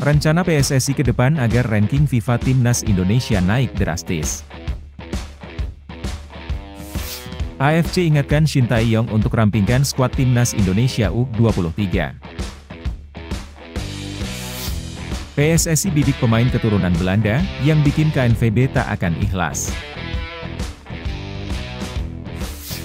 Rencana PSSI ke depan agar ranking FIFA Timnas Indonesia naik drastis. AFC ingatkan Shin Tae-yong untuk rampingkan skuad Timnas Indonesia U23. PSSI bidik pemain keturunan Belanda, yang bikin KNVB tak akan ikhlas.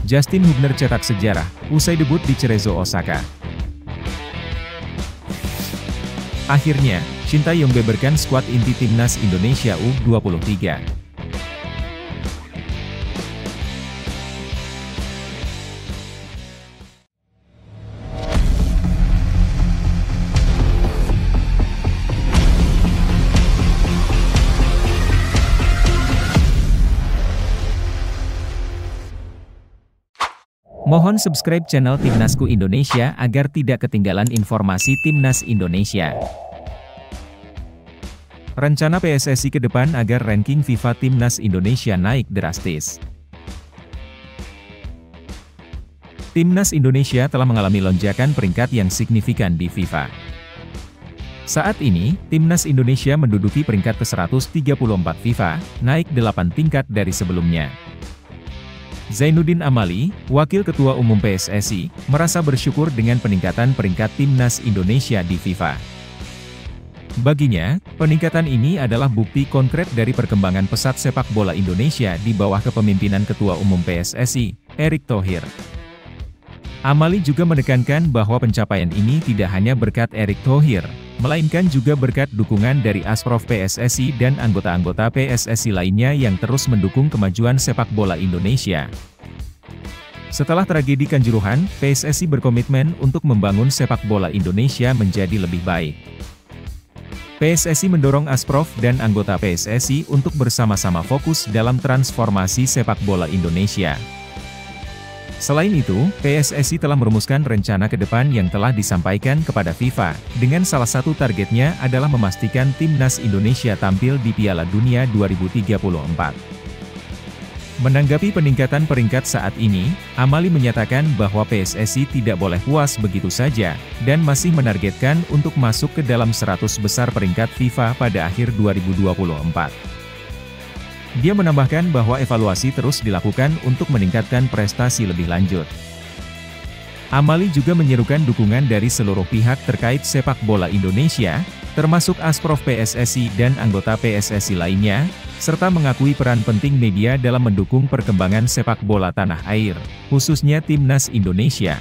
Justin Hubner cetak sejarah, usai debut di Cerezo Osaka. Akhirnya, Shin Tae-yong beberkan skuad inti Timnas Indonesia U23. Mohon subscribe channel Timnasku Indonesia agar tidak ketinggalan informasi Timnas Indonesia. Rencana PSSI ke depan agar ranking FIFA Timnas Indonesia naik drastis. Timnas Indonesia telah mengalami lonjakan peringkat yang signifikan di FIFA. Saat ini, Timnas Indonesia menduduki peringkat ke-134 FIFA, naik 8 tingkat dari sebelumnya. Zainuddin Amali, Wakil Ketua Umum PSSI, merasa bersyukur dengan peningkatan peringkat Timnas Indonesia di FIFA. Baginya, peningkatan ini adalah bukti konkret dari perkembangan pesat sepak bola Indonesia di bawah kepemimpinan Ketua Umum PSSI, Erick Thohir. Amali juga menekankan bahwa pencapaian ini tidak hanya berkat Erick Thohir, melainkan juga berkat dukungan dari Asprof PSSI dan anggota-anggota PSSI lainnya yang terus mendukung kemajuan sepak bola Indonesia. Setelah tragedi Kanjuruhan, PSSI berkomitmen untuk membangun sepak bola Indonesia menjadi lebih baik. PSSI mendorong Asprof dan anggota PSSI untuk bersama-sama fokus dalam transformasi sepak bola Indonesia. Selain itu, PSSI telah merumuskan rencana ke depan yang telah disampaikan kepada FIFA, dengan salah satu targetnya adalah memastikan Timnas Indonesia tampil di Piala Dunia 2034. Menanggapi peningkatan peringkat saat ini, Amali menyatakan bahwa PSSI tidak boleh puas begitu saja, dan masih menargetkan untuk masuk ke dalam 100 besar peringkat FIFA pada akhir 2024. Dia menambahkan bahwa evaluasi terus dilakukan untuk meningkatkan prestasi lebih lanjut. Amali juga menyerukan dukungan dari seluruh pihak terkait sepak bola Indonesia, termasuk Asprof PSSI dan anggota PSSI lainnya, serta mengakui peran penting media dalam mendukung perkembangan sepak bola tanah air, khususnya Timnas Indonesia.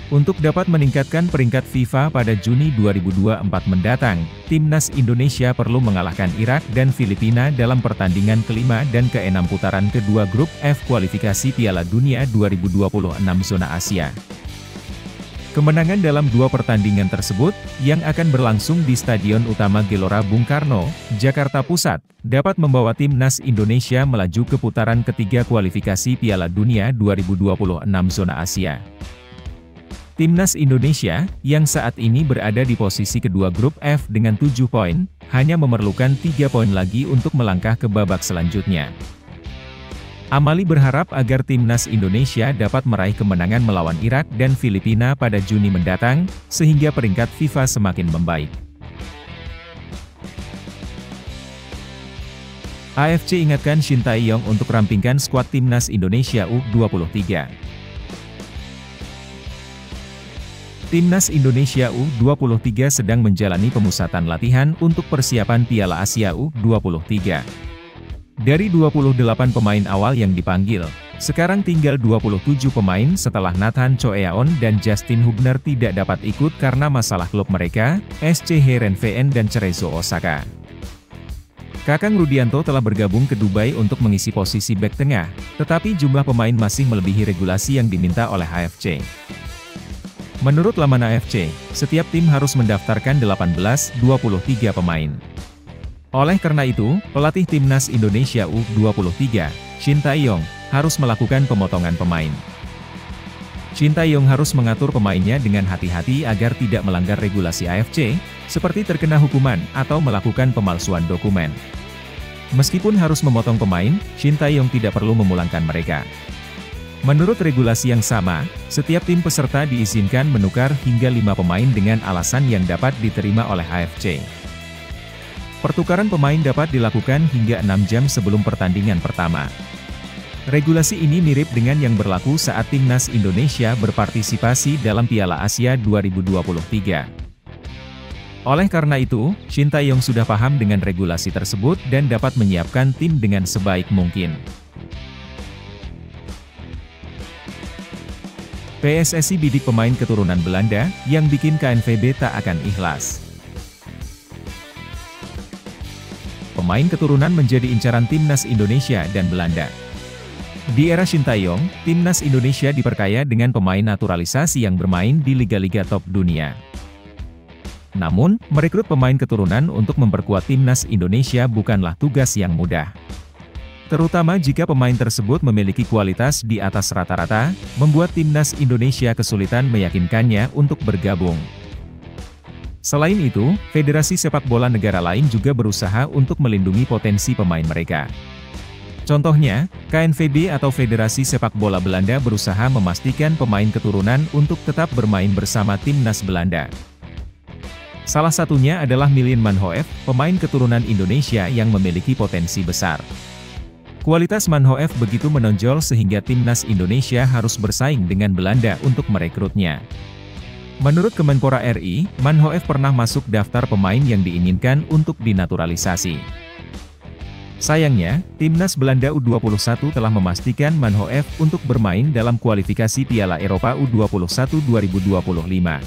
Untuk dapat meningkatkan peringkat FIFA pada Juni 2024 mendatang, Timnas Indonesia perlu mengalahkan Irak dan Filipina dalam pertandingan kelima dan keenam putaran kedua grup F kualifikasi Piala Dunia 2026 zona Asia. Kemenangan dalam dua pertandingan tersebut, yang akan berlangsung di Stadion Utama Gelora Bung Karno, Jakarta Pusat, dapat membawa Timnas Indonesia melaju ke putaran ketiga kualifikasi Piala Dunia 2026 zona Asia. Timnas Indonesia, yang saat ini berada di posisi kedua grup F dengan 7 poin, hanya memerlukan 3 poin lagi untuk melangkah ke babak selanjutnya. Amali berharap agar Timnas Indonesia dapat meraih kemenangan melawan Irak dan Filipina pada Juni mendatang, sehingga peringkat FIFA semakin membaik. AFC ingatkan Shin Tae-yong untuk rampingkan skuad Timnas Indonesia U23. Timnas Indonesia U23 sedang menjalani pemusatan latihan untuk persiapan Piala Asia U23. Dari 28 pemain awal yang dipanggil, sekarang tinggal 27 pemain setelah Nathan Choeaon dan Justin Hubner tidak dapat ikut karena masalah klub mereka, SC Heerenveen dan Cerezo Osaka. Kakang Rudianto telah bergabung ke Dubai untuk mengisi posisi bek tengah, tetapi jumlah pemain masih melebihi regulasi yang diminta oleh AFC. Menurut laman AFC, setiap tim harus mendaftarkan 18-23 pemain. Oleh karena itu, pelatih Timnas Indonesia U23, Shin Tae-yong, harus melakukan pemotongan pemain. Shin Tae-yong harus mengatur pemainnya dengan hati-hati agar tidak melanggar regulasi AFC, seperti terkena hukuman atau melakukan pemalsuan dokumen. Meskipun harus memotong pemain, Shin Tae-yong tidak perlu memulangkan mereka. Menurut regulasi yang sama, setiap tim peserta diizinkan menukar hingga 5 pemain dengan alasan yang dapat diterima oleh AFC. Pertukaran pemain dapat dilakukan hingga 6 jam sebelum pertandingan pertama. Regulasi ini mirip dengan yang berlaku saat Timnas Indonesia berpartisipasi dalam Piala Asia 2023. Oleh karena itu, Shin Tae-yong sudah paham dengan regulasi tersebut dan dapat menyiapkan tim dengan sebaik mungkin. PSSI bidik pemain keturunan Belanda, yang bikin KNVB tak akan ikhlas. Pemain keturunan menjadi incaran Timnas Indonesia dan Belanda. Di era Shin Tae-yong, Timnas Indonesia diperkaya dengan pemain naturalisasi yang bermain di liga-liga top dunia. Namun, merekrut pemain keturunan untuk memperkuat Timnas Indonesia bukanlah tugas yang mudah. Terutama jika pemain tersebut memiliki kualitas di atas rata-rata, membuat Timnas Indonesia kesulitan meyakinkannya untuk bergabung. Selain itu, Federasi Sepak Bola negara lain juga berusaha untuk melindungi potensi pemain mereka. Contohnya, KNVB atau Federasi Sepak Bola Belanda berusaha memastikan pemain keturunan untuk tetap bermain bersama Timnas Belanda. Salah satunya adalah Milian Manhoef, pemain keturunan Indonesia yang memiliki potensi besar. Kualitas Manhoef begitu menonjol sehingga Timnas Indonesia harus bersaing dengan Belanda untuk merekrutnya. Menurut Kemenpora RI, Manhoef pernah masuk daftar pemain yang diinginkan untuk dinaturalisasi. Sayangnya, Timnas Belanda U21 telah memastikan Manhoef untuk bermain dalam kualifikasi Piala Eropa U21 2025.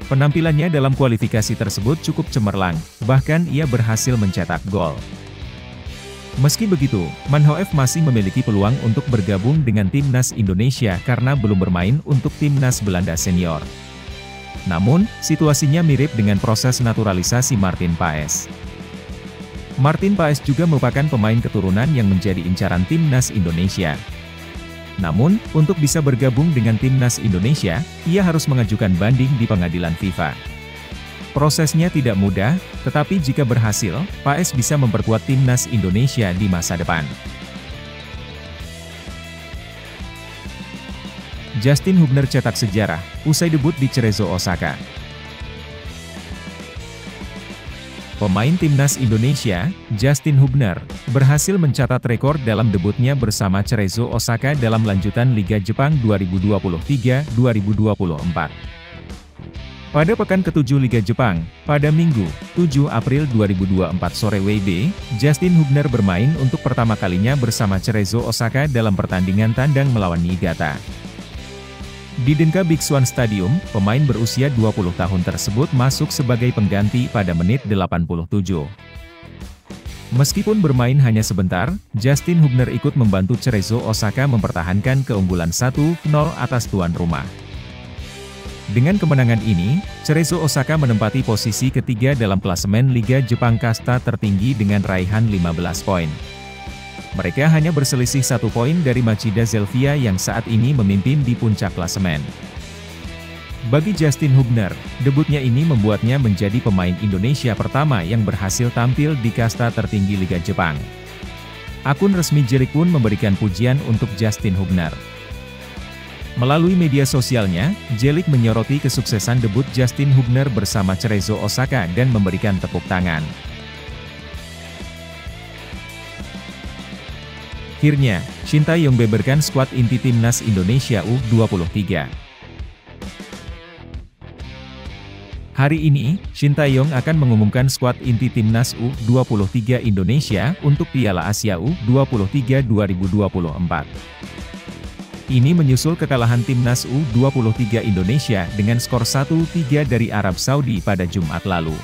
Penampilannya dalam kualifikasi tersebut cukup cemerlang, bahkan ia berhasil mencetak gol. Meski begitu, Manhoef masih memiliki peluang untuk bergabung dengan Timnas Indonesia karena belum bermain untuk Timnas Belanda Senior. Namun, situasinya mirip dengan proses naturalisasi Martin Paes. Martin Paes juga merupakan pemain keturunan yang menjadi incaran Timnas Indonesia. Namun, untuk bisa bergabung dengan Timnas Indonesia, ia harus mengajukan banding di pengadilan FIFA. Prosesnya tidak mudah, tetapi jika berhasil, Paes bisa memperkuat Timnas Indonesia di masa depan. Justin Hubner cetak sejarah, usai debut di Cerezo Osaka. Pemain Timnas Indonesia, Justin Hubner, berhasil mencatat rekor dalam debutnya bersama Cerezo Osaka dalam lanjutan Liga Jepang 2023-2024. Pada pekan ke-7 Liga Jepang, pada Minggu, 7 April 2024 sore WIB, Justin Hubner bermain untuk pertama kalinya bersama Cerezo Osaka dalam pertandingan tandang melawan Niigata. Di Denka Big Swan Stadium, pemain berusia 20 tahun tersebut masuk sebagai pengganti pada menit 87. Meskipun bermain hanya sebentar, Justin Hubner ikut membantu Cerezo Osaka mempertahankan keunggulan 1-0 atas tuan rumah. Dengan kemenangan ini, Cerezo Osaka menempati posisi ketiga dalam klasemen Liga Jepang kasta tertinggi dengan raihan 15 poin. Mereka hanya berselisih 1 poin dari Machida Zelvia yang saat ini memimpin di puncak klasemen. Bagi Justin Hubner, debutnya ini membuatnya menjadi pemain Indonesia pertama yang berhasil tampil di kasta tertinggi Liga Jepang. Akun resmi Jelik pun memberikan pujian untuk Justin Hubner. Melalui media sosialnya, Jelik menyoroti kesuksesan debut Justin Hubner bersama Cerezo Osaka dan memberikan tepuk tangan. Akhirnya, Shin Tae-yong beberkan skuad inti Timnas Indonesia U23. Hari ini, Shin Tae-yong akan mengumumkan skuad inti Timnas U23 Indonesia untuk Piala Asia U23 2024. Ini menyusul kekalahan Timnas U23 Indonesia dengan skor 1-3 dari Arab Saudi pada Jumat lalu.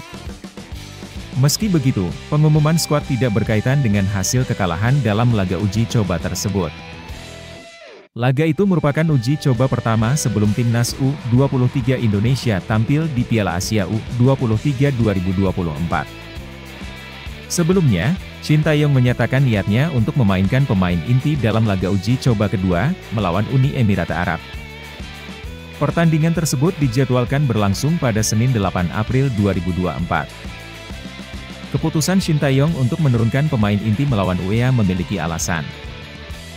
Meski begitu, pengumuman skuad tidak berkaitan dengan hasil kekalahan dalam laga uji coba tersebut. Laga itu merupakan uji coba pertama sebelum Timnas U23 Indonesia tampil di Piala Asia U23 2024. Sebelumnya, Shin Tae-yong menyatakan niatnya untuk memainkan pemain inti dalam laga uji coba kedua, melawan Uni Emirat Arab. Pertandingan tersebut dijadwalkan berlangsung pada Senin 8 April 2024. Keputusan Shin Tae-yong untuk menurunkan pemain inti melawan UEA memiliki alasan.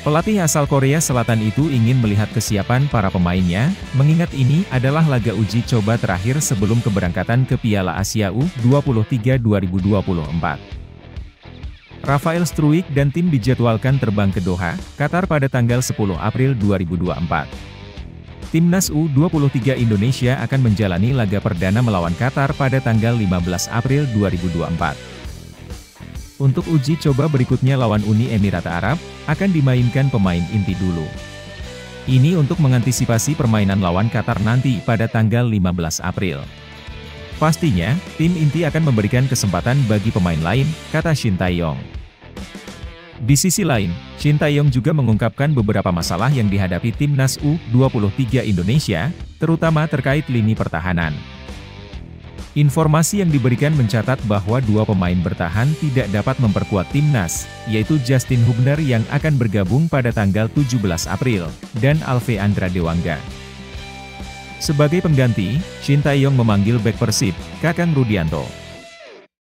Pelatih asal Korea Selatan itu ingin melihat kesiapan para pemainnya, mengingat ini adalah laga uji coba terakhir sebelum keberangkatan ke Piala Asia U23 2024. Rafael Struijk dan tim dijadwalkan terbang ke Doha, Qatar pada tanggal 10 April 2024. Timnas U23 Indonesia akan menjalani laga perdana melawan Qatar pada tanggal 15 April 2024. Untuk uji coba berikutnya lawan Uni Emirat Arab, akan dimainkan pemain inti dulu. Ini untuk mengantisipasi permainan lawan Qatar nanti pada tanggal 15 April. Pastinya, tim inti akan memberikan kesempatan bagi pemain lain, kata Shin Tae-yong. Di sisi lain, Shin Tae-yong juga mengungkapkan beberapa masalah yang dihadapi Timnas U23 Indonesia, terutama terkait lini pertahanan. Informasi yang diberikan mencatat bahwa dua pemain bertahan tidak dapat memperkuat timnas, yaitu Justin Hubner yang akan bergabung pada tanggal 17 April, dan Alve Andra Dewangga. Sebagai pengganti, Shin Tae-yong memanggil bek Persib, Kakang Rudianto.